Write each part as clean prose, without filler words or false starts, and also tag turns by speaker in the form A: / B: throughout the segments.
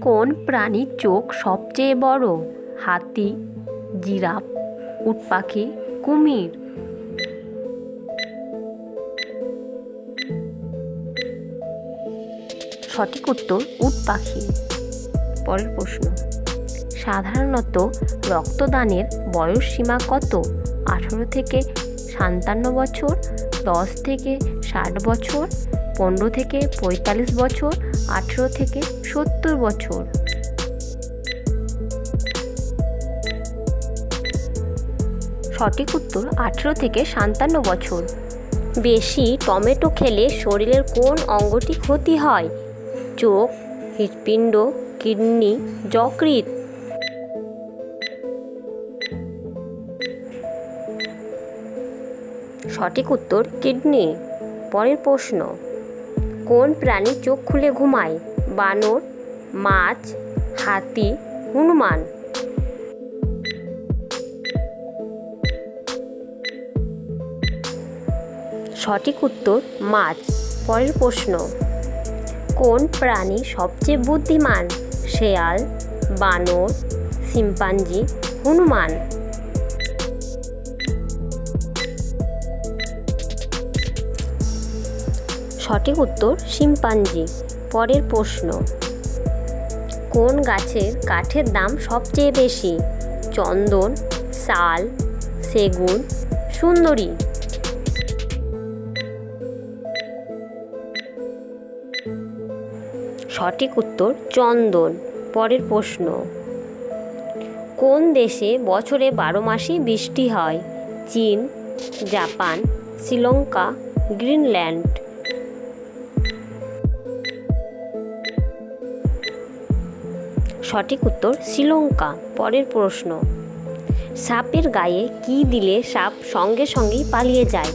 A: কোন প্রাণীর চোখ সবচেয়ে বড়? হাতি, জিরাফ, উট পাখি, কুমির। সঠিক উত্তর উট পাখি। পরের প্রশ্ন, সাধারণত রক্তদানের বয়স সীমা কত? 18 থেকে 57 বছর, 10 থেকে 60 বছর, 15 থেকে 45 বছর, 18 থেকে 70 বছর। সঠিক উত্তর 18 থেকে 57 বছর। বেশি টমেটো খেলে শরীরের কোন অঙ্গটি ক্ষতি হয়? চোখ, হৃৎপিণ্ড, কিডনি, যকৃৎ। সঠিক উত্তর কিডনি। পরের প্রশ্ন, কোন প্রাণী চোখ খুলে ঘুমায়? বানর, মাছ, হাতি, হনুমান। সঠিক উত্তর মাছ। পরের প্রশ্ন, কোন প্রাণী সবচেয়ে বুদ্ধিমান? শেয়াল, বানর, শিম্পাঞ্জি, হনুমান। সঠিক উত্তর শিম্পাঞ্জি। পরের প্রশ্ন, কোন গাছের কাঠের দাম সবচেয়ে বেশি? চন্দন, শাল, সেগুন, সুন্দরী। সঠিক উত্তর চন্দন। পরের প্রশ্ন, কোন দেশে বছরে 12 মাসই বৃষ্টি হয়? চীন, জাপান, শ্রীলঙ্কা, গ্রিনল্যান্ড। সঠিক উত্তর শ্রীলঙ্কা। পরের প্রশ্ন, সাপের গায়ে কি দিলে সাপ সঙ্গে সঙ্গেই পালিয়ে যায়?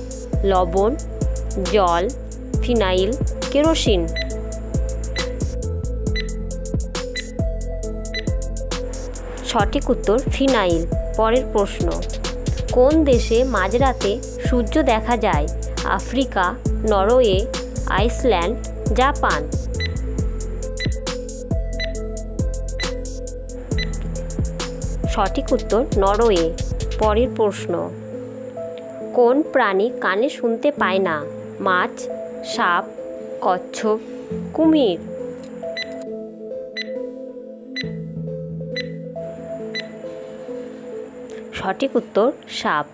A: লবণ, জল, ফিনাইল, কেরোসিন। সঠিক উত্তর ফিনাইল। পরের প্রশ্ন, কোন দেশে মাঝরাতে সূর্য দেখা যায়? Africa, Norway, Iceland, Japan. সঠিক উত্তর নরওয়ে। পরের প্রশ্ন, কোন প্রাণী কানে শুনতে পায় না? মাছ, সাপ, কচ্ছপ, কুমির। সঠিক উত্তর সাপ।